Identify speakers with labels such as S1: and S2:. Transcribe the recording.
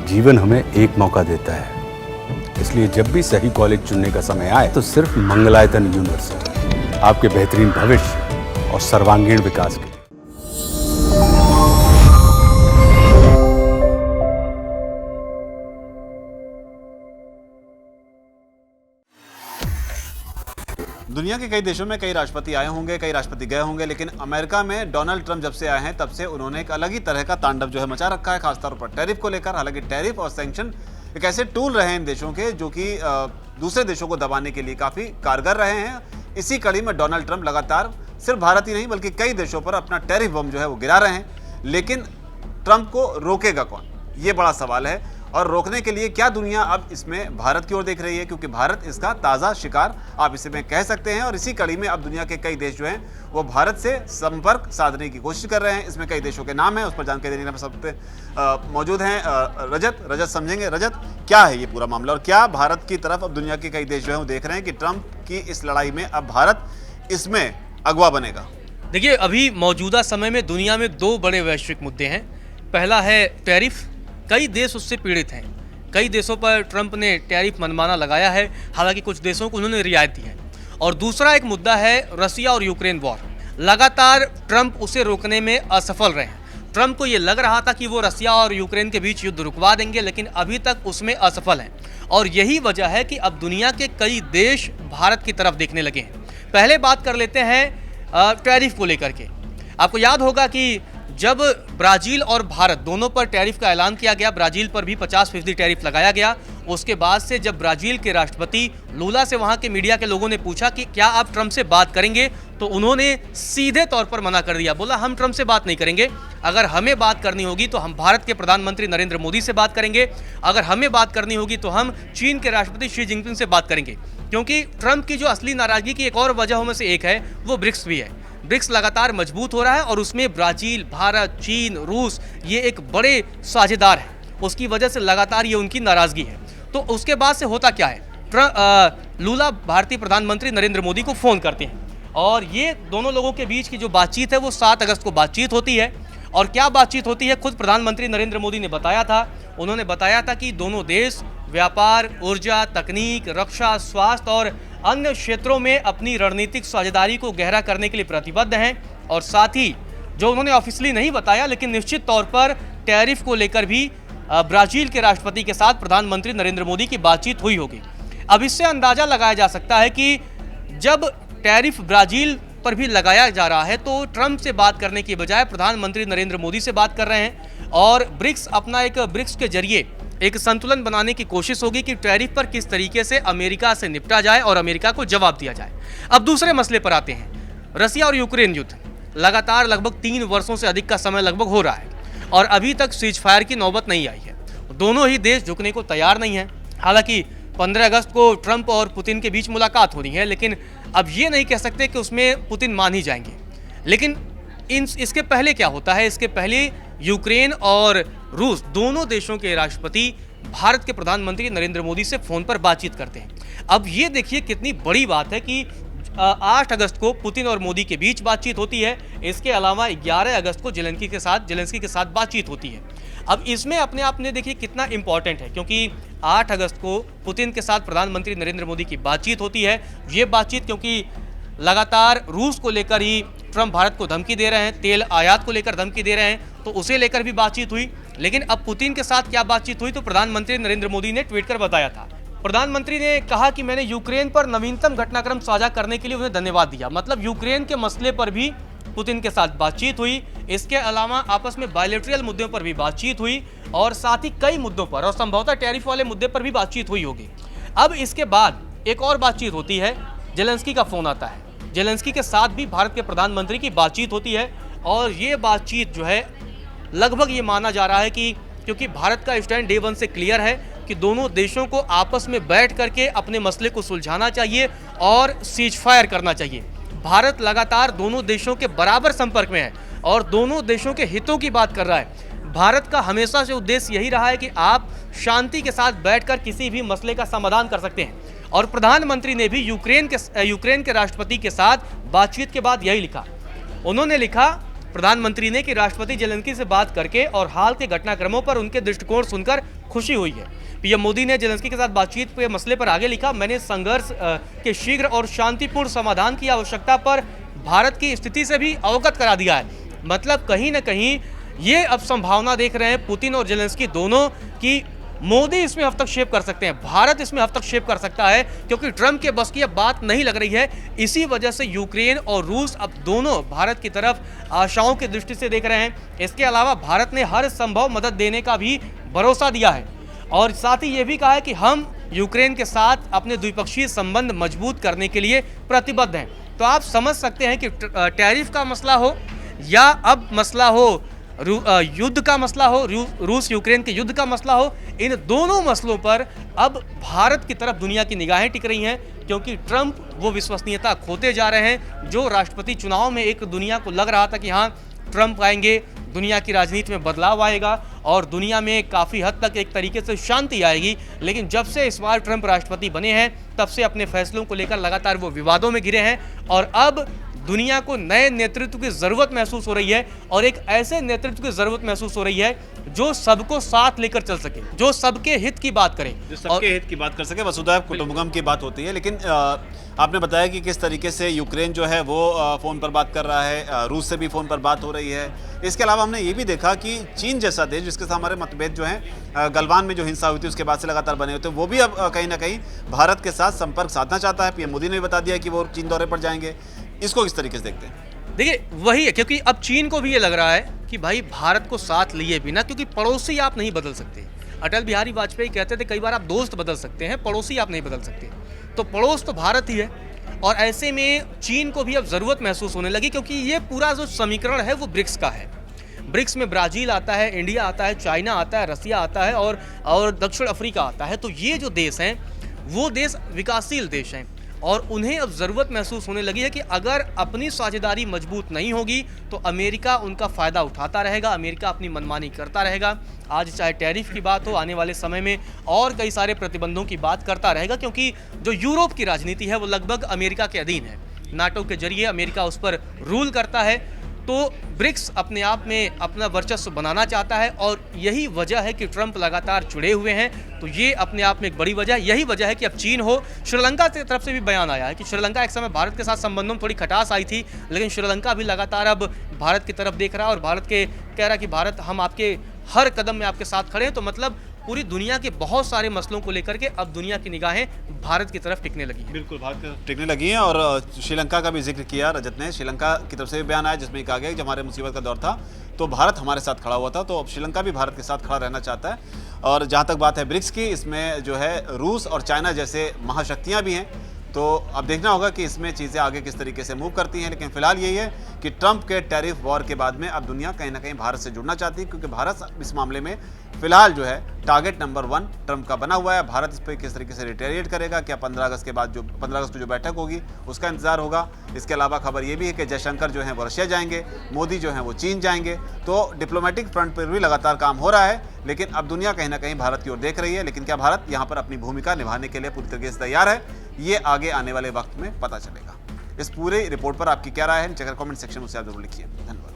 S1: जीवन हमें एक मौका देता है, इसलिए जब भी सही कॉलेज चुनने का समय आए तो सिर्फ मंगलायतन यूनिवर्सिटी आपके बेहतरीन भविष्य और सर्वांगीण विकास के लिए।
S2: दुनिया के कई देशों में कई राष्ट्रपति आए होंगे, कई राष्ट्रपति गए होंगे, लेकिन अमेरिका में डोनाल्ड ट्रंप जब से आए हैं तब से उन्होंने एक अलग ही तरह का तांडव जो है मचा रखा है, खासतौर पर टैरिफ को लेकर। हालांकि टैरिफ और सैंक्शन एक ऐसे टूल रहे हैं इन देशों के जो कि दूसरे देशों को दबाने के लिए काफ़ी कारगर रहे हैं। इसी कड़ी में डोनाल्ड ट्रंप लगातार सिर्फ भारत ही नहीं बल्कि कई देशों पर अपना टैरिफ बम जो है वो गिरा रहे हैं। लेकिन ट्रंप को रोकेगा कौन, ये बड़ा सवाल है। और रोकने के लिए क्या दुनिया अब इसमें भारत की ओर देख रही है, क्योंकि भारत इसका ताज़ा शिकार आप इसे में कह सकते हैं। और इसी कड़ी में अब दुनिया के कई देश जो हैं वो भारत से संपर्क साधने की कोशिश कर रहे हैं। इसमें कई देशों के नाम हैं, उस पर जानकारी देने में सबसे मौजूद हैं रजत समझेंगे। रजत, क्या है ये पूरा मामला और क्या भारत की तरफ अब दुनिया के कई देश जो हैं वो देख रहे हैं कि ट्रंप की इस लड़ाई में अब भारत इसमें अगवा बनेगा?
S3: देखिए, अभी मौजूदा समय में दुनिया में दो बड़े वैश्विक मुद्दे हैं। पहला है टैरिफ, कई देश उससे पीड़ित हैं। कई देशों पर ट्रंप ने टैरिफ मनमाना लगाया है, हालांकि कुछ देशों को उन्होंने रियायत दी है। और दूसरा एक मुद्दा है रसिया और यूक्रेन वॉर। लगातार ट्रंप उसे रोकने में असफल रहे हैं। ट्रंप को ये लग रहा था कि वो रसिया और यूक्रेन के बीच युद्ध रुकवा देंगे, लेकिन अभी तक उसमें असफल हैं। और यही वजह है कि अब दुनिया के कई देश भारत की तरफ देखने लगे हैं। पहले बात कर लेते हैं टैरिफ को लेकर के। आपको याद होगा कि जब ब्राज़ील और भारत दोनों पर टैरिफ का ऐलान किया गया, ब्राज़ील पर भी 50% टैरिफ लगाया गया। उसके बाद से जब ब्राज़ील के राष्ट्रपति लूला से वहां के मीडिया के लोगों ने पूछा कि क्या आप ट्रंप से बात करेंगे, तो उन्होंने सीधे तौर पर मना कर दिया। बोला, हम ट्रंप से बात नहीं करेंगे। अगर हमें बात करनी होगी तो हम भारत के प्रधानमंत्री नरेंद्र मोदी से बात करेंगे। अगर हमें बात करनी होगी तो हम चीन के राष्ट्रपति शी जिनपिंग से बात करेंगे। क्योंकि ट्रंप की जो असली नाराजगी की एक और वजहों में से एक है वो ब्रिक्स भी है। ब्रिक्स लगातार मजबूत हो रहा है और उसमें ब्राज़ील, भारत, चीन, रूस ये एक बड़े साझेदार हैं। उसकी वजह से लगातार ये उनकी नाराज़गी है। तो उसके बाद से होता क्या है, लूला भारतीय प्रधानमंत्री नरेंद्र मोदी को फ़ोन करते हैं और ये दोनों लोगों के बीच की जो बातचीत है वो 7 अगस्त को बातचीत होती है। और क्या बातचीत होती है, खुद प्रधानमंत्री नरेंद्र मोदी ने बताया था। उन्होंने बताया था कि दोनों देश व्यापार, ऊर्जा, तकनीक, रक्षा, स्वास्थ्य और अन्य क्षेत्रों में अपनी रणनीतिक साझेदारी को गहरा करने के लिए प्रतिबद्ध हैं। और साथ ही जो उन्होंने ऑफिशियली नहीं बताया, लेकिन निश्चित तौर पर टैरिफ को लेकर भी ब्राज़ील के राष्ट्रपति के साथ प्रधानमंत्री नरेंद्र मोदी की बातचीत हुई होगी। अब इससे अंदाज़ा लगाया जा सकता है कि जब टैरिफ ब्राज़ील पर भी लगाया जा रहा है तो ट्रंप से बात करने की बजाय प्रधानमंत्री नरेंद्र मोदी से बात कर रहे हैं। और ब्रिक्स के जरिए एक संतुलन बनाने की कोशिश होगी कि टैरिफ पर किस तरीके से अमेरिका से निपटा जाए और अमेरिका को जवाब दिया जाए। अब दूसरे मसले पर आते हैं, रसिया और यूक्रेन युद्ध। लगातार लगभग 3 वर्षों से अधिक का समय लगभग हो रहा है और अभी तक सीज फायर की नौबत नहीं आई है। दोनों ही देश झुकने को तैयार नहीं है। हालांकि 15 अगस्त को ट्रंप और पुतिन के बीच मुलाकात होनी है, लेकिन अब ये नहीं कह सकते कि उसमें पुतिन मान ही जाएंगे। लेकिन इसके पहले क्या होता है, इसके पहले यूक्रेन और रूस दोनों देशों के राष्ट्रपति भारत के प्रधानमंत्री नरेंद्र मोदी से फ़ोन पर बातचीत करते हैं। अब ये देखिए कितनी बड़ी बात है कि 8 अगस्त को पुतिन और मोदी के बीच बातचीत होती है। इसके अलावा 11 अगस्त को जेलेंस्की के साथ बातचीत होती है। अब इसमें अपने आप में देखिए कितना इंपॉर्टेंट है, क्योंकि 8 अगस्त को पुतिन के साथ प्रधानमंत्री नरेंद्र मोदी की बातचीत होती है। ये बातचीत क्योंकि लगातार रूस को लेकर ही ट्रंप भारत को धमकी दे रहे हैं, तेल आयात को लेकर धमकी दे रहे हैं, तो उसे लेकर भी बातचीत हुई। लेकिन अब पुतिन के साथ क्या बातचीत हुई, तो प्रधानमंत्री नरेंद्र मोदी ने ट्वीट कर बताया था। प्रधानमंत्री ने कहा कि मैंने यूक्रेन पर नवीनतम घटनाक्रम साझा करने के लिए उन्हें धन्यवाद दिया। मतलब यूक्रेन के मसले पर भी पुतिन के साथ बातचीत हुई। इसके अलावा आपस में बायलैटरल मुद्दों पर भी बातचीत हुई और साथ ही कई मुद्दों पर और संभवतः टैरिफ वाले मुद्दे पर भी बातचीत हुई होगी। अब इसके बाद एक और बातचीत होती है, जेलेंस्की का फ़ोन आता है। जेलेंस्की के साथ भी भारत के प्रधानमंत्री की बातचीत होती है और ये बातचीत जो है लगभग ये माना जा रहा है कि क्योंकि भारत का स्टैंड डे 1 से क्लियर है कि दोनों देशों को आपस में बैठ करके अपने मसले को सुलझाना चाहिए और सीज फायर करना चाहिए। भारत लगातार दोनों देशों के बराबर संपर्क में है और दोनों देशों के हितों की बात कर रहा है। भारत का हमेशा से उद्देश्य यही रहा है कि आप शांति के साथ बैठकर किसी भी मसले का समाधान कर सकते हैं। और प्रधानमंत्री ने भी यूक्रेन के राष्ट्रपति के साथ बातचीत के बाद यही लिखा। उन्होंने लिखा प्रधानमंत्री ने कि राष्ट्रपति जेलेंस्की से बात करके और हाल के घटनाक्रमों पर उनके दृष्टिकोण सुनकर खुशी हुई है। पीएम मोदी ने जेलेंस्की के साथ बातचीत के मसले पर आगे लिखा, मैंने संघर्ष के शीघ्र और शांतिपूर्ण समाधान की आवश्यकता पर भारत की स्थिति से भी अवगत करा दिया है। मतलब कहीं ना कहीं ये अब संभावना देख रहे हैं पुतिन और जेलेंस्की दोनों की मोदी इसमें हस्तक्षेप कर सकते हैं, भारत इसमें हस्तक्षेप कर सकता है, क्योंकि ट्रंप के बस की अब बात नहीं लग रही है। इसी वजह से यूक्रेन और रूस अब दोनों भारत की तरफ आशाओं की दृष्टि से देख रहे हैं। इसके अलावा भारत ने हर संभव मदद देने का भी भरोसा दिया है और साथ ही ये भी कहा है कि हम यूक्रेन के साथ अपने द्विपक्षीय संबंध मजबूत करने के लिए प्रतिबद्ध हैं। तो आप समझ सकते हैं कि टैरिफ का मसला हो या अब मसला हो युद्ध का मसला हो, रूस यूक्रेन के युद्ध का मसला हो, इन दोनों मसलों पर अब भारत की तरफ दुनिया की निगाहें टिक रही हैं, क्योंकि ट्रंप वो विश्वसनीयता खोते जा रहे हैं जो राष्ट्रपति चुनाव में एक दुनिया को लग रहा था कि हाँ ट्रंप आएंगे, दुनिया की राजनीति में बदलाव आएगा और दुनिया में काफ़ी हद तक एक तरीके से शांति आएगी। लेकिन जब से इस बार ट्रंप राष्ट्रपति बने हैं तब से अपने फैसलों को लेकर लगातार वो विवादों में घिरे हैं और अब दुनिया को नए नेतृत्व की ज़रूरत महसूस हो रही है और एक ऐसे नेतृत्व की ज़रूरत महसूस हो रही है जो सबको साथ लेकर चल सके, जो सबके हित की बात करे,
S2: जो सबके हित की बात कर सके। वसुधैव कुटुंबकम की बात होती है। लेकिन आपने बताया कि किस तरीके से यूक्रेन जो है वो फ़ोन पर बात कर रहा है, रूस से भी फ़ोन पर बात हो रही है। इसके अलावा हमने ये भी देखा कि चीन जैसा देश जिसके साथ हमारे मतभेद जो हैं गलवान में जो हिंसा हुई थी उसके बाद से लगातार बने होते हैं, वो भी अब कहीं ना कहीं भारत के साथ संपर्क साधना चाहता है। पीएम मोदी ने भी बता दिया कि वो चीन दौरे पर जाएंगे। इसको किस तरीके से देखते हैं?
S3: देखिए वही है, क्योंकि अब चीन को भी ये लग रहा है कि भाई भारत को साथ लिए बिना, क्योंकि पड़ोसी आप नहीं बदल सकते। अटल बिहारी वाजपेयी कहते थे कई बार आप दोस्त बदल सकते हैं, पड़ोसी आप नहीं बदल सकते। तो पड़ोस तो भारत ही है और ऐसे में चीन को भी अब ज़रूरत महसूस होने लगी, क्योंकि ये पूरा जो समीकरण है वो ब्रिक्स का है। ब्रिक्स में ब्राज़ील आता है, इंडिया आता है, चाइना आता है, रसिया आता है और दक्षिण अफ्रीका आता है। तो ये जो देश हैं वो देश विकासशील देश हैं और उन्हें अब ज़रूरत महसूस होने लगी है कि अगर अपनी साझेदारी मजबूत नहीं होगी तो अमेरिका उनका फ़ायदा उठाता रहेगा, अमेरिका अपनी मनमानी करता रहेगा। आज चाहे टैरिफ की बात हो, आने वाले समय में और कई सारे प्रतिबंधों की बात करता रहेगा, क्योंकि जो यूरोप की राजनीति है वो लगभग अमेरिका के अधीन है। नाटो के जरिए अमेरिका उस पर रूल करता है। तो ब्रिक्स अपने आप में अपना वर्चस्व बनाना चाहता है और यही वजह है कि ट्रंप लगातार जुड़े हुए हैं। तो ये अपने आप में एक बड़ी वजह, यही वजह है कि अब चीन हो, श्रीलंका की तरफ से भी बयान आया है कि श्रीलंका एक समय भारत के साथ संबंधों में थोड़ी खटास आई थी, लेकिन श्रीलंका भी लगातार अब भारत की तरफ देख रहा है और भारत के कह रहा है कि भारत हम आपके हर कदम में आपके साथ खड़े हैं। तो मतलब पूरी दुनिया के बहुत सारे मसलों को लेकर के अब दुनिया की निगाहें भारत की तरफ टिकने लगी हैं।
S2: बिल्कुल भारत की तरफ टिकने लगी हैं और श्रीलंका का भी जिक्र किया रजत ने। श्रीलंका की तरफ से भी बयान आया जिसमें कहा गया कि जब हमारे मुसीबत का दौर था तो भारत हमारे साथ खड़ा हुआ था, तो अब श्रीलंका भी भारत के साथ खड़ा रहना चाहता है। और जहाँ तक बात है ब्रिक्स की, इसमें जो है रूस और चाइना जैसे महाशक्तियाँ भी हैं। तो अब देखना होगा कि इसमें चीज़ें आगे किस तरीके से मूव करती हैं। लेकिन फिलहाल यही है कि ट्रंप के टैरिफ वॉर के बाद में अब दुनिया कहीं ना कहीं भारत से जुड़ना चाहती है, क्योंकि भारत इस मामले में फिलहाल जो है टारगेट नंबर 1 ट्रंप का बना हुआ है। भारत इस पर किस तरीके से रिटेलिएट करेगा, क्या 15 अगस्त के बाद जो 15 अगस्त को जो बैठक होगी उसका इंतजार होगा। इसके अलावा खबर ये भी है कि जयशंकर जो है वो रशिया जाएंगे, मोदी जो है वो चीन जाएंगे। तो डिप्लोमेटिक फ्रंट पर भी लगातार काम हो रहा है, लेकिन अब दुनिया कहीं ना कहीं भारत की ओर देख रही है। लेकिन क्या भारत यहाँ पर अपनी भूमिका निभाने के लिए पूरी तरीके से तैयार है, ये आगे आने वाले वक्त में पता चलेगा। इस पूरे रिपोर्ट पर आपकी क्या राय है, नीचे कमेंट सेक्शन में उसे आप जरूर लिखिए। धन्यवाद।